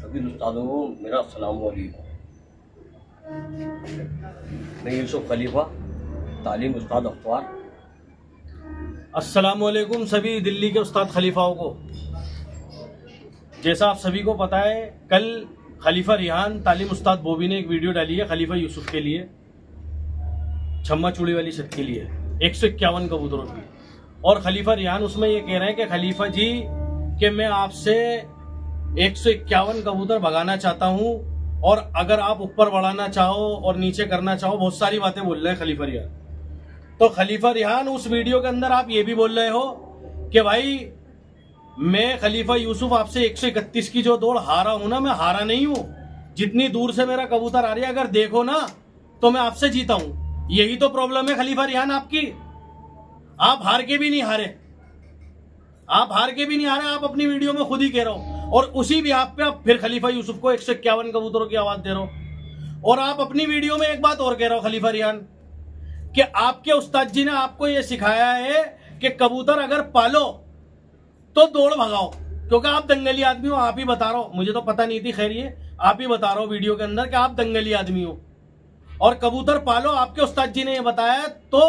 सभी उस्तादों को मेरा अस्सलाम वालेकुम। मैं यूसुफ खलीफा, तालीम उस्ताद अखबार। अस्सलाम वालेकुम सभी दिल्ली के उस्ताद खलीफाओं को। जैसा आप सभी को पता है, कल खलीफा रिहान तालीम उस्ताद बोबी ने एक वीडियो डाली है खलीफा यूसुफ के लिए, छम्मा चूड़ी वाली छत के लिए 151 कबूतरों की। और खलीफा रिहान उसमें ये कह रहे हैं कि खलीफा जी कि मैं आपसे 151 कबूतर भगाना चाहता हूं, और अगर आप ऊपर बढ़ाना चाहो और नीचे करना चाहो, बहुत सारी बातें बोल रहे हैं खलीफा रिहान। तो खलीफा रिहान उस वीडियो के अंदर आप ये भी बोल रहे हो कि भाई मैं खलीफा यूसुफ आपसे 131 की जो दौड़ हारा हूं ना, मैं हारा नहीं हूं। जितनी दूर से मेरा कबूतर आ रही है, अगर देखो ना तो मैं आपसे जीता हूं। यही तो प्रॉब्लम है खलीफा रिहान आपकी। आप हार के भी नहीं हारे, आप हार के भी नहीं हारे, आप अपनी वीडियो में खुद ही कह रहे हो। और उसी भी आप पे आप फिर खलीफा यूसुफ को 151 कबूतरों की आवाज दे रहे हो। और आप अपनी वीडियो में एक बात और कह रहे हो खलीफा रिहान कि आपके उस्ताद जी ने आपको यह सिखाया है कि कबूतर अगर पालो तो दौड़ भगाओ, क्योंकि आप दंगली आदमी हो। आप ही बता रहे हो, मुझे तो पता नहीं थी, खैर ये आप ही बता रहे हो वीडियो के अंदर कि आप दंगली आदमी हो और कबूतर पालो, आपके उस्ताद जी ने यह बताया तो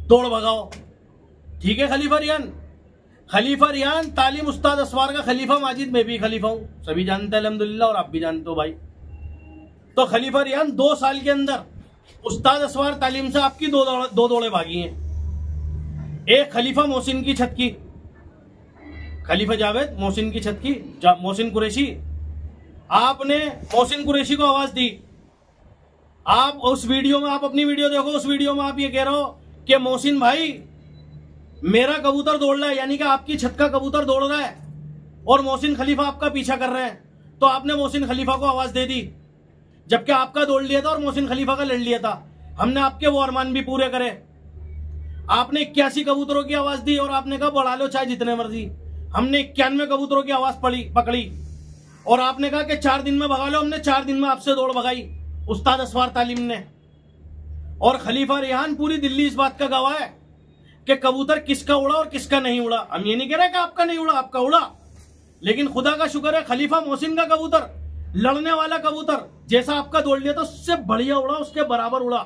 दौड़ भगाओ। ठीक है खलीफा रिहान। खलीफा रिहान तालीम उस्ताद असवार का खलीफा माजिद, मैं भी खलीफा हूं, सभी जानते हैं अल्हम्दुलिल्लाह, और आप भी जानते हो भाई। तो खलीफा रिहान 2 साल के अंदर उस्ताद असवार तालीम से आपकी दो दौड़े भागी हैं। एक खलीफा मोहसिन की छत की, खलीफा जावेद मोहसिन की छत की, मोहसिन कुरैशी, आपने मोहसिन कुरैशी को आवाज दी। आप उस वीडियो में, आप अपनी वीडियो देखो, उस वीडियो में आप ये कह रहे हो कि मोहसिन भाई मेरा कबूतर दौड़ रहा है, यानी कि आपकी छत का कबूतर दौड़ रहा है और मोहसिन खलीफा आपका पीछा कर रहे हैं। तो आपने मोहसिन खलीफा को आवाज दे दी, जबकि आपका दौड़ लिया था और मोहसिन खलीफा का लड़ लिया था। हमने आपके वो अरमान भी पूरे करे। आपने 81 कबूतरों की आवाज दी और आपने कहा बढ़ा लो चाहे जितने मर्जी। हमने 91 कबूतरों की आवाज पकड़ी और आपने कहा कि 4 दिन में भगा लो। हमने 4 दिन में आपसे दौड़ भगाई उस्ताद असवार तालीम ने। और खलीफा रिहान पूरी दिल्ली इस बात का गवाह है कि कबूतर किसका उड़ा और किसका नहीं उड़ा। हम ये नहीं कह रहे कि आपका नहीं उड़ा, आपका उड़ा, लेकिन खुदा का शुक्र है खलीफा मोहसिन का कबूतर, लड़ने वाला कबूतर, जैसा आपका दौड़ लिया था उससे बढ़िया उड़ा, उसके बराबर उड़ा।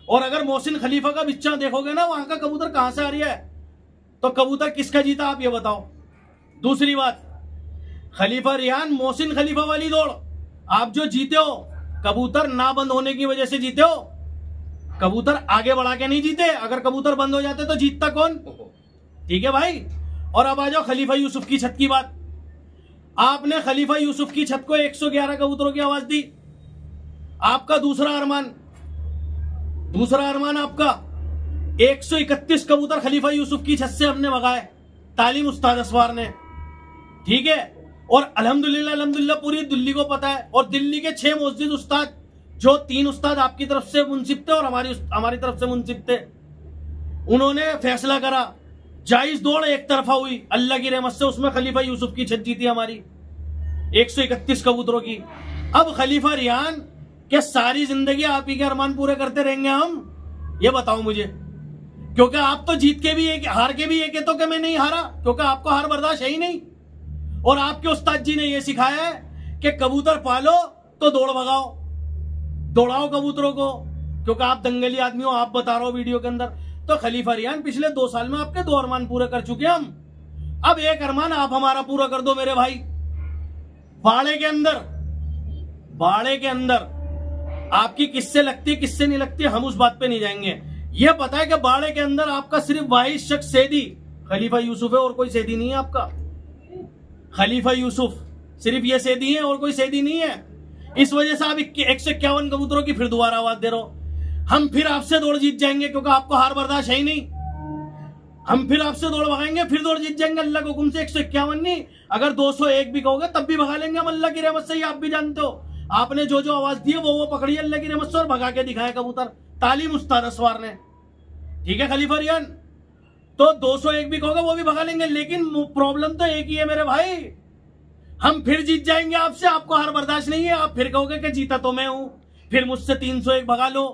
और अगर मोहसिन खलीफा का बिच्चा देखोगे ना, वहां का कबूतर कहां से आ रही है, तो कबूतर किसका जीता आप ये बताओ। दूसरी बात, खलीफा रिहान मोहसिन खलीफा वाली दौड़ आप जो जीते हो, कबूतर ना बंद होने की वजह से जीते हो, कबूतर आगे बढ़ा के नहीं जीते। अगर कबूतर बंद हो जाते तो जीतता कौन। ठीक है भाई। और अब आ जाओ खलीफा यूसुफ की छत की बात। आपने खलीफा यूसुफ की छत को 111 कबूतरों की आवाज दी। आपका दूसरा अरमान आपका 131 कबूतर खलीफा यूसुफ की छत से हमने भगाए तालीम उस्ताद असवार ने। ठीक है। और अल्हम्दुलिल्लाह पूरी दिल्ली को पता है, और दिल्ली के 6 मुअज्जिज उस्ताद, जो 3 उस्ताद आपकी तरफ से मुंसिब थे और हमारी तरफ से मुंसिब थे, उन्होंने फैसला करा, जायज दौड़ एक तरफा हुई अल्लाह की रहमत से, उसमें खलीफा यूसुफ की छत जीती हमारी 131 कबूतरों की। अब खलीफा रिहान क्या सारी जिंदगी आप ही के अरमान पूरे करते रहेंगे हम, ये बताओ मुझे। क्योंकि आप तो जीत के भी एक, हार के भी एक है, तो कि मैं नहीं हारा, क्योंकि आपको हार बर्दाश्त है ही नहीं। और आपके उस्ताद जी ने यह सिखाया है कि कबूतर पालो तो दौड़ भगाओ, दौड़ाओ कबूतरों को, क्योंकि आप दंगली आदमी हो, आप बता रहे हो वीडियो के अंदर। तो खलीफा रिहान पिछले 2 साल में आपके 2 अरमान पूरे कर चुके हम। अब एक अरमान आप हमारा पूरा कर दो मेरे भाई। बाड़े के अंदर आपकी किससे लगती है किससे नहीं लगती, हम उस बात पे नहीं जाएंगे। यह पता है कि बाड़े के अंदर आपका सिर्फ वाहिद शख्स सैदी खलीफा यूसुफ है, और कोई सैदी नहीं है आपका। खलीफा यूसुफ सिर्फ ये सैदी है और कोई सैदी नहीं है। इस वजह से आप 151 कबूतरों की फिर दोबारा आवाज दे रहे हो। हम फिर आपसे दौड़ जीत जाएंगे, क्योंकि आपको हार बर्दाश्त है ही नहीं। हम फिर आपसे दौड़ भगाएंगे, फिर दौड़ जीत जाएंगे अल्लाह के हुक्म से। 151 नहीं, अगर 201 भी कहोगे तब भी भगा लेंगे हम अल्लाह की रहमत से। ही आप भी जानते हो, आपने जो जो आवाज दी है वो पकड़ी अल्लाह की रहमत से और भगा के दिखाया कबूतर तालीम उस्ताद असवार ने। ठीक है खलीफा रिहान। तो 201 भी कहोगे वो भी भगा लेंगे, लेकिन प्रॉब्लम तो एक ही है मेरे भाई, हम फिर जीत जाएंगे आपसे। आपको हार बर्दाश्त नहीं है, आप फिर कहोगे कि जीता तो मैं हूं, फिर मुझसे 301 भगा लो,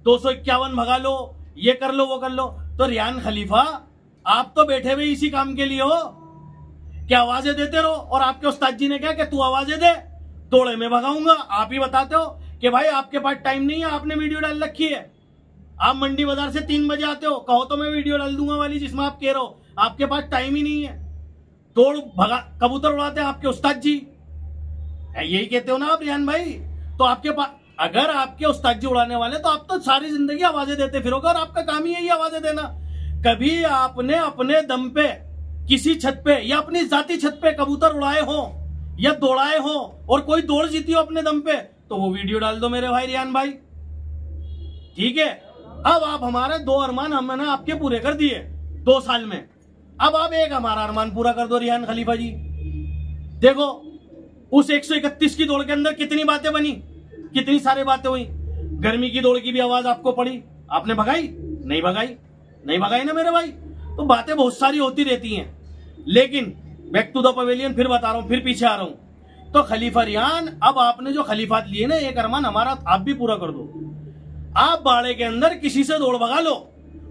251 भगा लो, ये कर लो वो कर लो। तो रिहान खलीफा आप तो बैठे हुए इसी काम के लिए हो कि आवाजें देते रहो, और आपके उस्ताद जी ने क्या कि तू आवाजें दे दौड़े में भगाऊंगा। आप ही बताते हो कि भाई आपके पास टाइम नहीं है, आपने वीडियो डाल रखी है, आप मंडी बाजार से 3 बजे आते हो, कहो तो मैं वीडियो डाल दूंगा वाली जिसमें आप कह रहे हो आपके पास टाइम ही नहीं है। दौड़ भगा कबूतर उड़ाते हैं आपके उस्ताद जी, यही कहते हो ना आप रियान भाई। तो आपके पास अगर आपके उस्ताद जी उड़ाने वाले तो आप तो सारी जिंदगी आवाजें देते फिरोगे, और आपका काम ही यही आवाजें देना। कभी आपने अपने दम पे किसी छत पे या अपनी जाती छत पे कबूतर उड़ाए हो या दौड़ाए हो और कोई दौड़ जीती हो अपने दम पे, तो वो वीडियो डाल दो मेरे भाई रियान भाई, ठीक है। अब आप हमारे 2 अरमान हमने आपके पूरे कर दिए 2 साल में, अब आप एक हमारा अरमान पूरा कर दो रियान खलीफा जी। देखो उस 131 की दौड़ के अंदर कितनी बातें बनी, कितनी सारी बातें हुई। गर्मी की दौड़ की भी आवाज आपको पड़ी, आपने भगाई नहीं भगाई, नहीं भगाई ना मेरे भाई। तो बातें बहुत सारी होती रहती हैं, लेकिन बैक टू द पवेलियन फिर बता रहा हूं, फिर पीछे आ रहा हूं। तो खलीफा रियान, अब आपने जो खलीफात लिए ना, एक अरमान हमारा आप भी पूरा कर दो। आप बाड़े के अंदर किसी से दौड़ भगा लो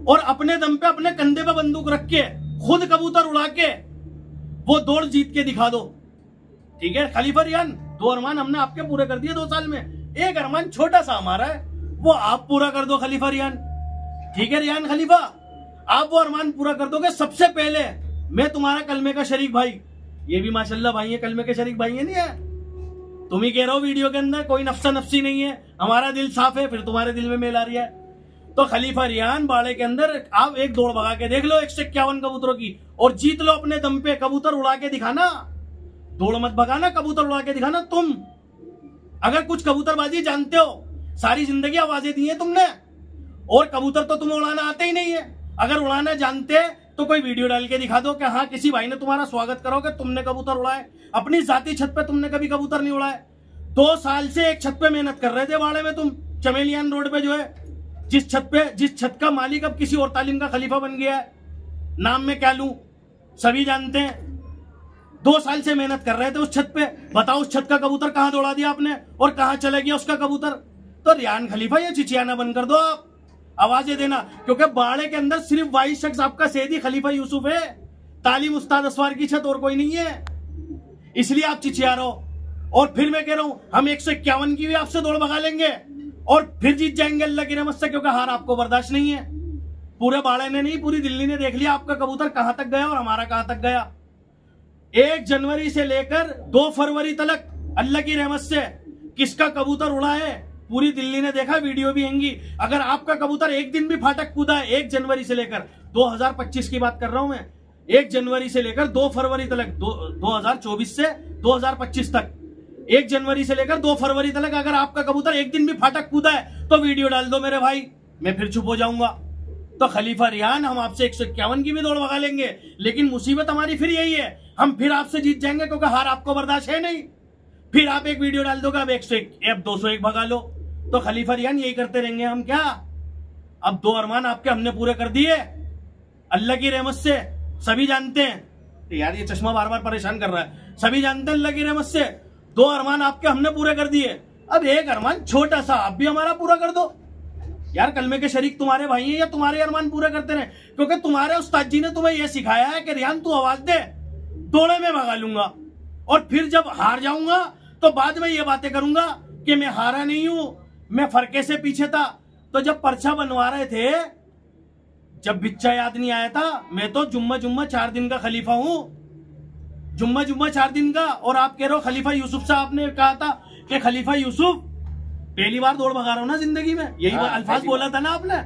और अपने दम पे अपने कंधे पे बंदूक रख के खुद कबूतर उड़ा के वो दौड़ जीत के दिखा दो, ठीक है खलीफा रियान। 2 अरमान हमने आपके पूरे कर दिए 2 साल में, एक अरमान छोटा सा हमारा है, वो आप पूरा कर दो खलीफा रियान, ठीक है रियान खलीफा। आप वो अरमान पूरा कर दोगे। सबसे पहले मैं तुम्हारा कलमे का शरीक भाई, ये भी माशाल्लाह भाई है, कलमे के शरीक भाई है, नहीं है? तुम ही कह रहे हो वीडियो के अंदर कोई नफ्सा नफ्सी नहीं है, हमारा दिल साफ है, फिर तुम्हारे दिल में मेल आ रही है। तो खलीफा रियान बाड़े के अंदर आप एक दौड़ भगा के देख लो 151 कबूतरों की और जीत लो अपने दम पे। कबूतर उड़ा के दिखाना, दौड़ मत भगाना, कबूतर उड़ा के दिखाना। तुम अगर कुछ कबूतरबाजी जानते हो, सारी जिंदगी आवाजें दी है तुमने, और कबूतर तो तुम्हें उड़ाना आते ही नहीं है। अगर उड़ाना जानते तो कोई वीडियो डाल के दिखा दो कि हाँ किसी भाई ने तुम्हारा स्वागत करो कि तुमने कबूतर उड़ाए। अपनी जाती छत पे तुमने कभी कबूतर नहीं उड़ाए। 2 साल से एक छत पे मेहनत कर रहे थे बाड़े में तुम, चमेलियान रोड पे जो है, जिस छत का मालिक अब किसी और तालीम का खलीफा बन गया है, नाम में क्या लूं सभी जानते हैं। 2 साल से मेहनत कर रहे थे उस छत पे, बताओ उस छत का कबूतर कहां दौड़ा दिया आपने और कहां चला गया उसका कबूतर। तो रियान खलीफा ये चिचियाना बंद कर दो, आप आवाजें देना, क्योंकि बाड़े के अंदर सिर्फ वाहिद शख्स आपका सैयदी खलीफा यूसुफ है, तालीम उस्ताद असवार की छत और कोई नहीं है, इसलिए आप चिचिया रहो। और फिर मैं कह रहा हूं हम 151 की भी आपसे दौड़ भगा लेंगे और फिर जीत जाएंगे अल्लाह की रहमत से, क्योंकि हार आपको बर्दाश्त नहीं है। पूरे बाड़े ने नहीं, पूरी दिल्ली ने देख लिया आपका कबूतर कहां तक गया और हमारा कहां तक गया। 1 जनवरी से लेकर 2 फरवरी तक अल्लाह की रहमत से किसका कबूतर उड़ा है पूरी दिल्ली ने देखा, वीडियो भी आएंगी। अगर आपका कबूतर एक दिन भी फाटक कूदा है 1 जनवरी से लेकर 2025 की बात कर रहा हूं मैं, 1 जनवरी से लेकर 2 फरवरी तक, 2024 से 2025 तक, 1 जनवरी से लेकर 2 फरवरी तक अगर आपका कबूतर एक दिन भी फाटक कूदा है तो वीडियो डाल दो मेरे भाई, मैं फिर चुप हो जाऊंगा। तो खलीफा रियान हम आपसे 151 की भी दौड़ भगा लेंगे, लेकिन मुसीबत हमारी फिर यही है, हम फिर आपसे जीत जाएंगे क्योंकि हार आपको बर्दाश्त है नहीं। फिर आप एक वीडियो डाल दोगे, अब 101, अब 201 भगा लो। तो खलीफा रियान यही करते रहेंगे हम क्या। अब 2 अरमान आपके हमने पूरे कर दिए अल्लाह की रहमत से, सभी जानते हैं। तो यार ये चश्मा बार बार परेशान कर रहा है, सभी जानते हैं अल्लाह की रहमत से 2 अरमान आपके हमने पूरे कर दिए। अब एक अरमान छोटा सा आप भी हमारा पूरा कर दो यार। कलमे के शरीक तुम्हारे भाई हैं या तुम्हारे अरमान पूरे करते रहे, क्योंकि तुम्हारे उस्ताद जी ने तुम्हें यह सिखाया है कि रियान तू आवाज दे, दौड़े में भगा लूंगा, और फिर जब हार जाऊंगा तो बाद में ये बातें करूंगा कि मैं हारा नहीं हूं, मैं फरके से पीछे था। तो जब पर्चा बनवा रहे थे, जब बिच्चा याद नहीं आया था, मैं तो जुम्मा 4 दिन का खलीफा हूं, जुम्मा 4 दिन का। और आप कह रहे हो खलीफा यूसुफ साहब ने कहा था कि खलीफा यूसुफ पहली बार दौड़ भगा रहा हूं ना जिंदगी में, यही अल्फाज बोला था ना आपने।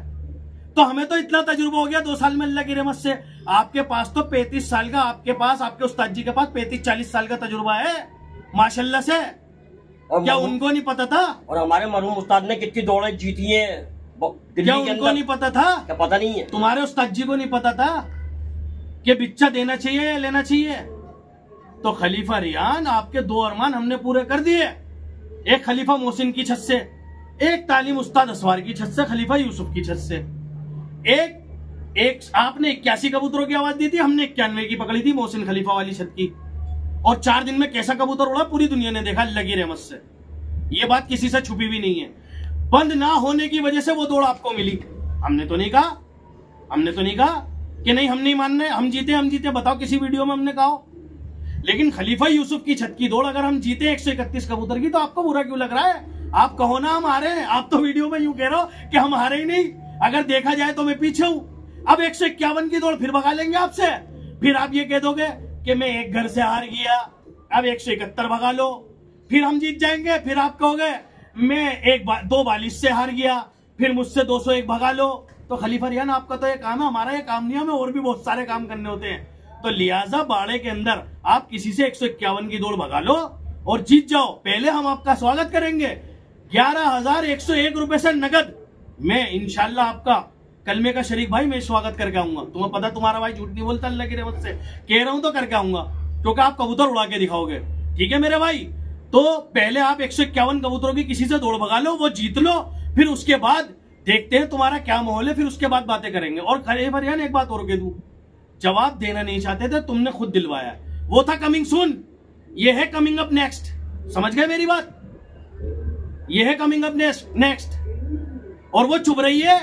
तो हमें तो इतना तजुर्बा हो गया 2 साल में अल्लाह की रहमत से। आपके पास तो 35 साल का, आपके पास आपके उस्ताद जी के पास 35-40 साल का तजुर्बा है माशाल्लाह से। और क्या उनको नहीं पता था? और हमारे मरहूम उस्ताद ने कितनी दौड़ें जीती हैं क्या उनको नहीं पता था? क्या पता नहीं है? तुम्हारे उस्ताद जी को नहीं पता था कि बिच्चा देना चाहिए या लेना चाहिए? तो खलीफा रियान आपके 2 अरमान हमने पूरे कर दिए, एक खलीफा मोहसिन की छत से, एक तालीम उस्ताद असवार की छत से, खलीफा यूसुफ की छत से। एक आपने 81 कबूतरों की आवाज दी थी, हमने 91 की पकड़ी थी मोहसिन खलीफा वाली छत की। और 4 दिन में कैसा कबूतर उड़ा पूरी दुनिया ने देखा अल्लाह की रहमत से। ये बात किसी से छुपी भी नहीं है। बंद ना होने की वजह से वो दौड़ आपको मिली। हमने तो नहीं कहा कि नहीं हम नहीं मान रहे, हम जीते। बताओ किसी वीडियो में हमने कहा? लेकिन खलीफा यूसुफ की छत की दौड़ अगर हम जीते 131 कबूतर की, तो आपको बुरा क्यों लग रहा है? आप कहो ना हम हारे हैं। आप तो वीडियो में यूं कह रहे हो कि हम हारे ही नहीं। अगर देखा जाए तो मैं पीछे हूं। अब 151 की दौड़ फिर भगा लेंगे आपसे। फिर आप ये कह दोगे कि मैं एक घर से हार गया, अब 171 भगा लो, फिर हम जीत जाएंगे। फिर आप कहोगे मैं 242 से हार गया, फिर मुझसे 201 भगा लो। तो खलीफा रियान आपका तो ये काम है, हमारा ये काम नहीं है, हमें और भी बहुत सारे काम करने होते हैं। तो लिहाजा बाड़े के अंदर आप किसी से 151 की दौड़ भगा लो और जीत जाओ। पहले हम आपका स्वागत करेंगे 11,101 रुपए से नगद। मैं इंशाल्लाह आपका कलमे का शरीक भाई मैं स्वागत करके आऊंगा। तुम्हें पता तुम्हारा भाई झूठ नहीं बोलता, अल्लाह की रहमत से कह रहा हूं तो करके आऊंगा, क्योंकि आप कबूतर उड़ा के दिखाओगे। ठीक है मेरे भाई? तो पहले आप 151 कबूतरों की किसी से दौड़ भगा लो, वो जीत लो, फिर उसके बाद देखते हैं तुम्हारा क्या माहौल है, फिर उसके बाद बातें करेंगे। और खलीफा रियान एक बात और कह दूं, जवाब देना नहीं चाहते थे, तुमने खुद दिलवाया। वो था कमिंग सून, ये है कमिंग अप नेक्स्ट। समझ गए मेरी बात? ये है कमिंग अप नेक्स्ट। और वो चुभ रही है,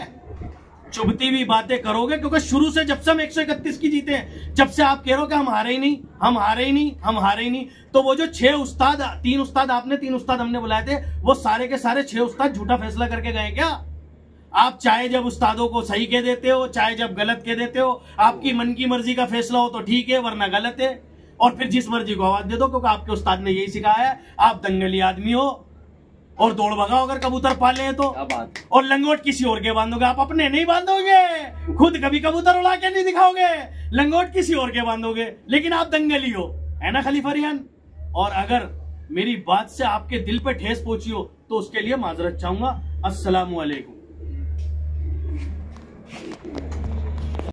चुभती हुई बातें करोगे, क्योंकि शुरू से जब से हम 131 की जीते हैं, जब से आप कह रहे हो कि हम हारे ही नहीं, हम हारे ही नहीं, हम हारे ही नहीं। तो वो जो 6 उस्ताद, 3 उस्ताद आपने, 3 उस्ताद हमने बुलाए थे, वो सारे के सारे 6 उस्ताद झूठा फैसला करके गए क्या? आप चाहे जब उस्तादों को सही कह देते हो, चाहे जब गलत कह देते हो, आपकी मन की मर्जी का फैसला हो तो ठीक है, वरना गलत है। और फिर जिस मर्जी को आवाज दे दो, क्योंकि आपके उस्ताद ने यही सिखाया है। आप दंगली आदमी हो और दौड़ भगाओ अगर कबूतर पाले हैं तो। और लंगोट किसी और के बांधोगे, आप अपने नहीं बांधोगे। खुद कभी कबूतर उड़ा के नहीं दिखाओगे, लंगोट किसी और के बांधोगे, लेकिन आप दंगली हो, है ना खलीफा रियान? और अगर मेरी बात से आपके दिल पे ठेस पहुंची हो तो उसके लिए माजरत चाहूंगा। अस्सलामु अलैकुम।